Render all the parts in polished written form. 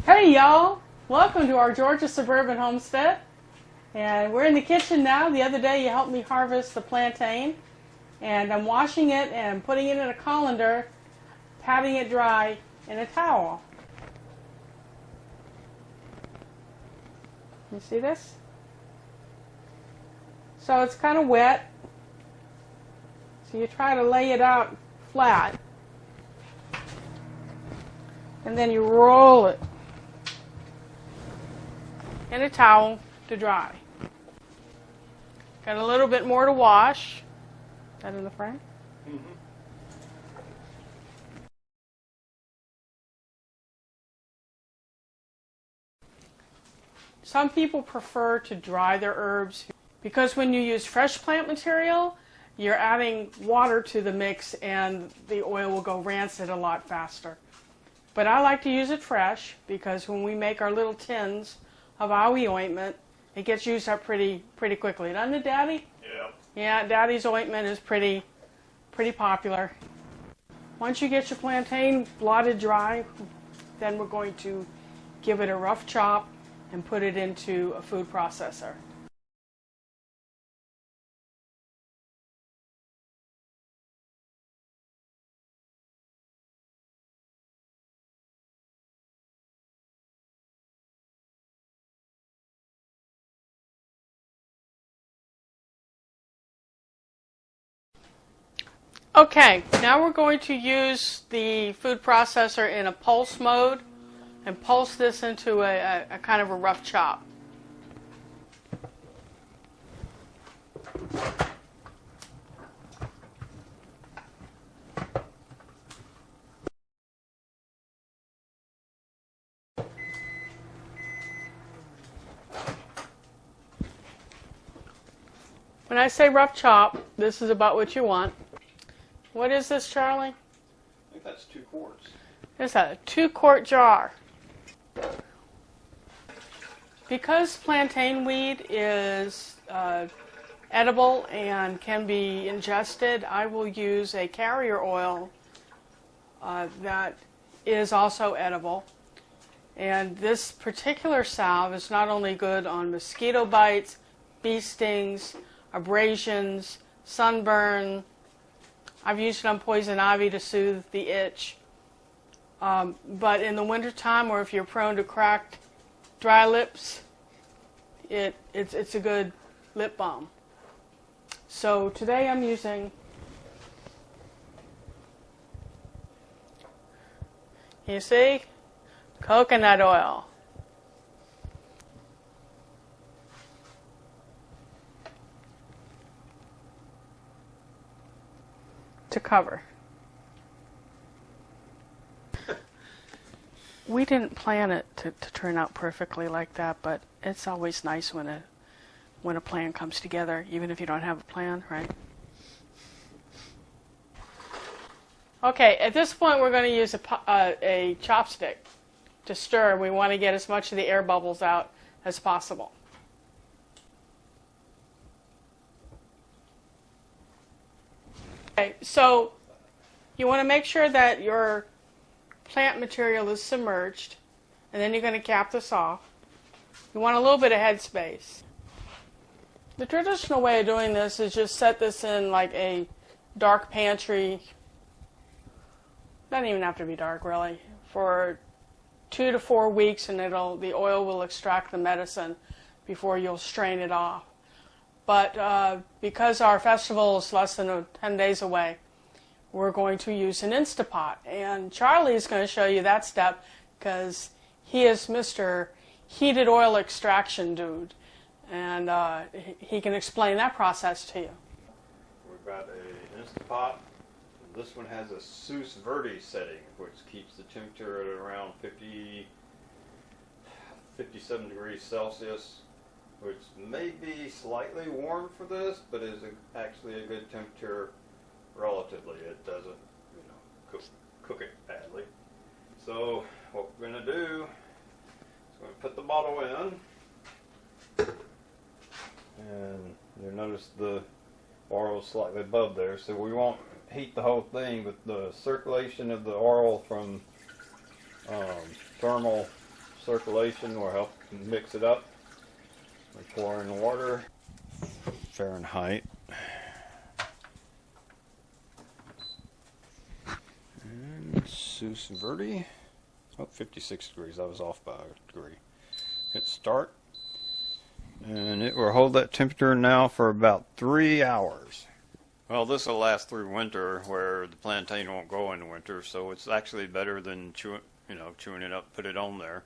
Hey y'all, welcome to our Georgia suburban homestead. And we're in the kitchen now. The other day you helped me harvest the plantain, and I'm washing it and putting it in a colander, patting it dry in a towel. You see this? So it's kind of wet, so you try to lay it out flat, and then you roll it in a towel to dry. Got a little bit more to wash. That in the frame? Mm-hmm. Some people prefer to dry their herbs because when you use fresh plant material, you're adding water to the mix and the oil will go rancid a lot faster. But I like to use it fresh because when we make our little tins of Owie Ointment, it gets used up pretty quickly. Doesn't it, Daddy? Yeah. Yeah, Daddy's ointment is pretty popular. Once you get your plantain blotted dry, then we're going to give it a rough chop and put it into a food processor. Okay, now we're going to use the food processor in a pulse mode and pulse this into a kind of a rough chop. When I say rough chop, this is about what you want. What is this, Charlie? I think that's 2 quarts. It's a 2-quart jar. Because plantain weed is edible and can be ingested, I will use a carrier oil that is also edible. And this particular salve is not only good on mosquito bites, bee stings, abrasions, sunburn. I've used it on poison ivy to soothe the itch. But in the wintertime, or if you're prone to cracked, dry lips, it's a good lip balm. So today I'm using, you see, coconut oil. To cover. We didn't plan it to turn out perfectly like that, but it's always nice when a plan comes together, even if you don't have a plan, right? Okay, at this point we're going to use a chopstick to stir. We want to get as much of the air bubbles out as possible. Okay, so you want to make sure that your plant material is submerged, and then you're going to cap this off. You want a little bit of headspace. The traditional way of doing this is just set this in like a dark pantry. Doesn't even have to be dark, really, for 2 to 4 weeks, and the oil will extract the medicine before you'll strain it off. But because our festival is less than 10 days away, we're going to use an Instapot. And Charlie's going to show you that step because he is Mr. Heated Oil Extraction dude. And he can explain that process to you. We've got an Instapot. This one has a Sus Verde setting, which keeps the temperature at around 57 degrees Celsius. Which may be slightly warm for this, but is actually a good temperature relatively. It doesn't, cook it badly. So what we're going to do is we're going to put the bottle in, and you'll notice the oil is slightly above there. So we won't heat the whole thing, but the circulation of the oil from thermal circulation will help mix it up. We pour in water. Fahrenheit. And Sus Verde. Oh, 56 degrees. I was off by a degree. Hit start. And it will hold that temperature now for about 3 hours. Well, this will last through winter, where the plantain won't grow in the winter, so it's actually better than chewing it up, put it on there.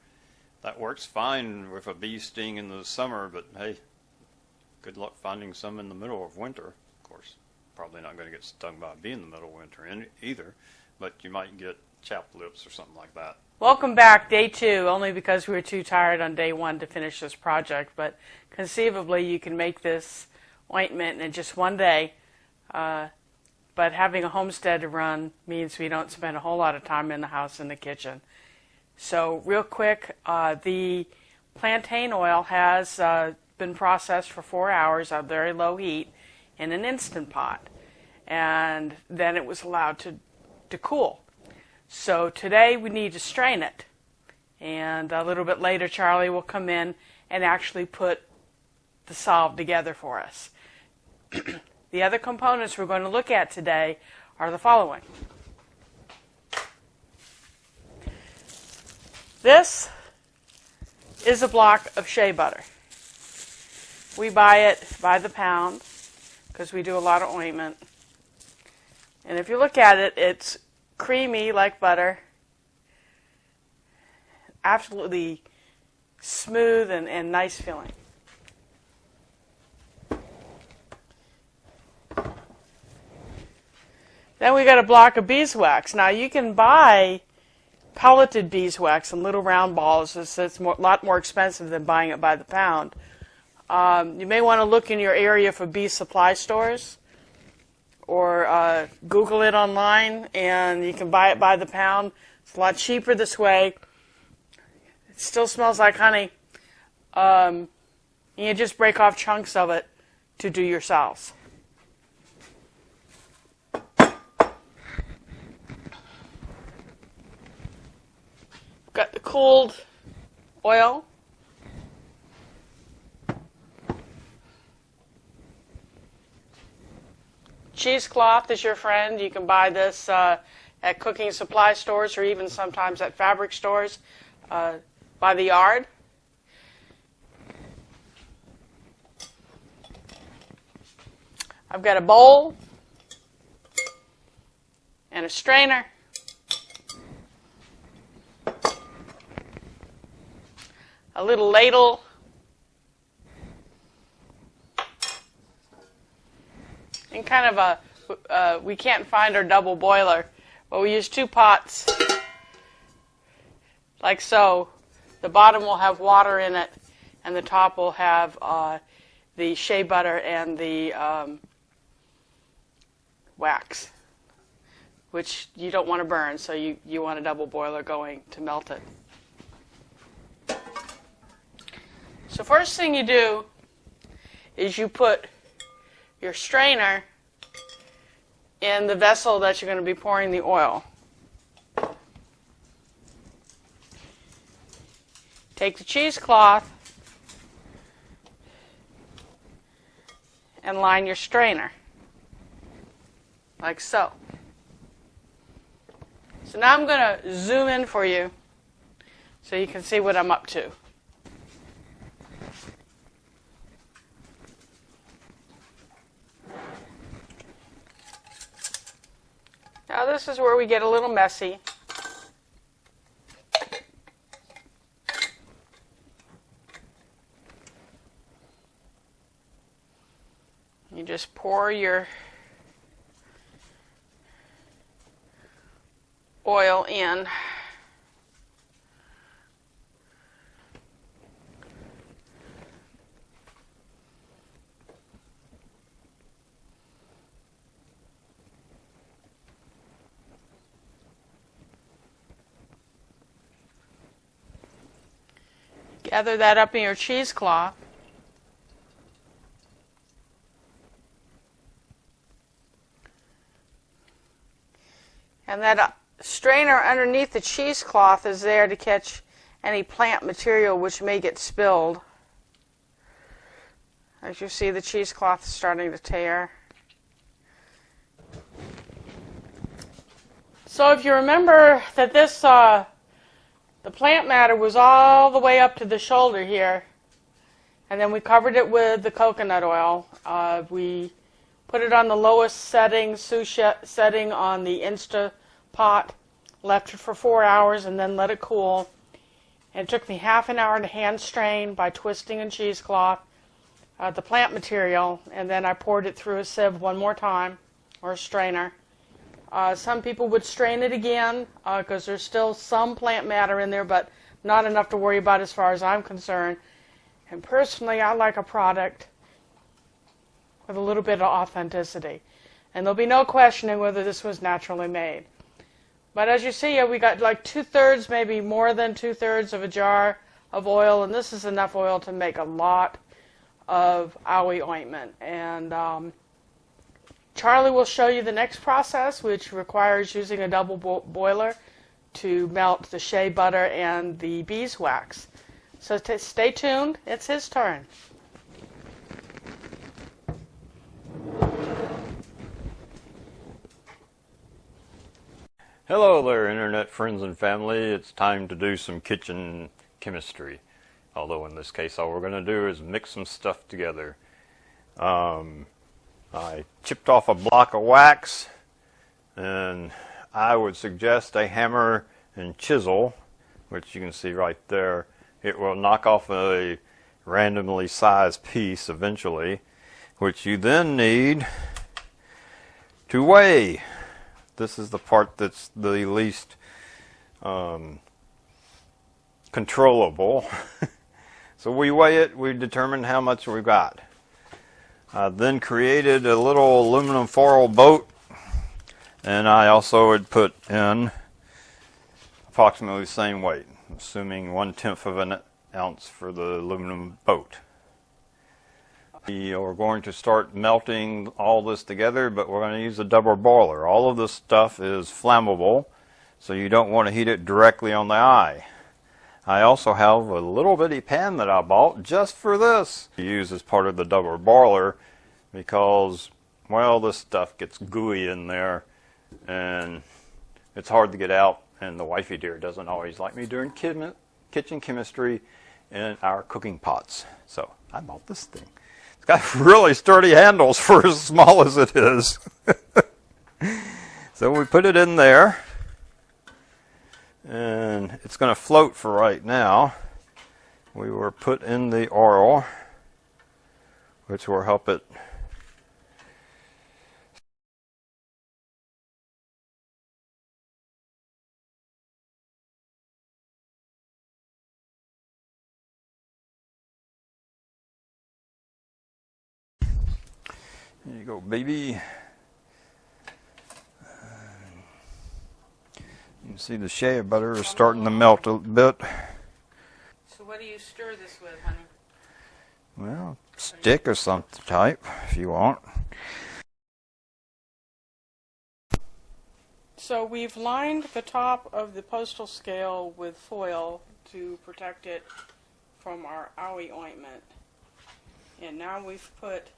That works fine with a bee sting in the summer, but hey, good luck finding some in the middle of winter. Of course, probably not going to get stung by a bee in the middle of winter either, but you might get chapped lips or something like that. Welcome back, day 2, only because we were too tired on day 1 to finish this project, but conceivably you can make this ointment in just 1 day, but having a homestead to run means we don't spend a whole lot of time in the house in the kitchen. So real quick, the plantain oil has been processed for 4 hours at very low heat in an Instant Pot, and then it was allowed to cool. So today we need to strain it, and a little bit later Charlie will come in and actually put the salve together for us. The other components we're going to look at today are the following. This is a block of shea butter. We buy it by the pound because we do a lot of ointment. And if you look at it, it's creamy like butter, absolutely smooth and nice feeling. Then we got a block of beeswax. Now you can buy pelleted beeswax in little round balls. It's a lot more expensive than buying it by the pound. You may want to look in your area for bee supply stores, or Google it online, and you can buy it by the pound. It's a lot cheaper this way. It still smells like honey. You just break off chunks of it to do yourselves. Got the cooled oil. Cheesecloth is your friend. You can buy this at cooking supply stores or even sometimes at fabric stores by the yard. I've got a bowl and a strainer. A little ladle. And kind of we can't find our double boiler, but we use 2 pots, like so. The bottom will have water in it, and the top will have the shea butter and the wax, which you don't want to burn, so you want a double boiler going to melt it. So first thing you do is you put your strainer in the vessel that you're going to be pouring the oil. Take the cheesecloth and line your strainer, like so. So now I'm going to zoom in for you so you can see what I'm up to. Now this is where we get a little messy. You just pour your oil in. Gather that up in your cheesecloth. And that strainer underneath the cheesecloth is there to catch any plant material which may get spilled. As you see, the cheesecloth is starting to tear. So if you remember that this, the plant matter was all the way up to the shoulder here, and then we covered it with the coconut oil. We put it on the lowest setting, sous setting on the Instapot, left it for 4 hours, and then let it cool. And it took me half an hour to hand strain by twisting in cheesecloth the plant material, and then I poured it through a sieve one more time, or a strainer. Some people would strain it again because there's still some plant matter in there, but not enough to worry about as far as I'm concerned. And personally, I like a product with a little bit of authenticity. And there'll be no questioning whether this was naturally made. But as you see, we got like 2/3, maybe more than 2/3 of a jar of oil, and this is enough oil to make a lot of Owie ointment. And Charlie will show you the next process, which requires using a double boiler to melt the shea butter and the beeswax. So stay tuned. It's his turn. Hello there, internet friends and family. It's time to do some kitchen chemistry. Although in this case all we're going to do is mix some stuff together. I chipped off a block of wax, and I would suggest a hammer and chisel, which you can see right there. It will knock off a randomly sized piece eventually, which you then need to weigh. This is the part that's the least controllable. So we weigh it, we determine how much we've got. I then created a little aluminum foil boat, and I also would put in approximately the same weight, assuming 1/10 of an ounce for the aluminum boat. We are going to start melting all this together, but we're going to use a double boiler. All of this stuff is flammable, so you don't want to heat it directly on the eye. I also have a little bitty pan that I bought just for this to use as part of the double boiler because, well, this stuff gets gooey in there and it's hard to get out, and the wifey dear doesn't always like me doing kitchen chemistry in our cooking pots. So I bought this thing. It's got really sturdy handles for as small as it is. So we put it in there. And it's going to float for right now. We will put in the oil, which will help it. There you go, baby. You can see the shea butter is starting to melt a bit. So what do you stir this with, honey? Well, stick or some type if you want. So we've lined the top of the postal scale with foil to protect it from our Owie ointment. And now we've put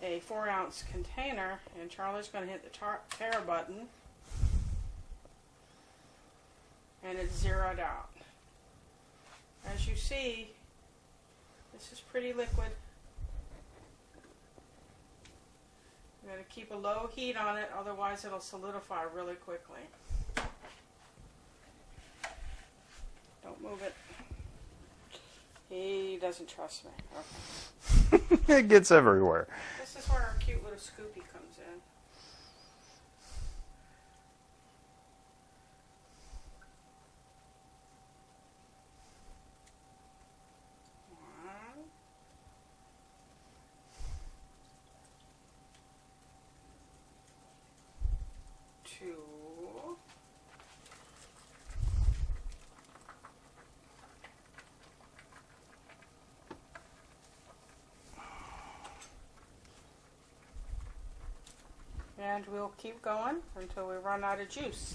a 4-ounce container, and Charlie's going to hit the tare button. And it's zeroed out. As you see, this is pretty liquid. You're going to keep a low heat on it, otherwise it'll solidify really quickly. Don't move it. He doesn't trust me. Okay. It gets everywhere. This is where our cute little scoopy comes in. And we'll keep going until we run out of juice.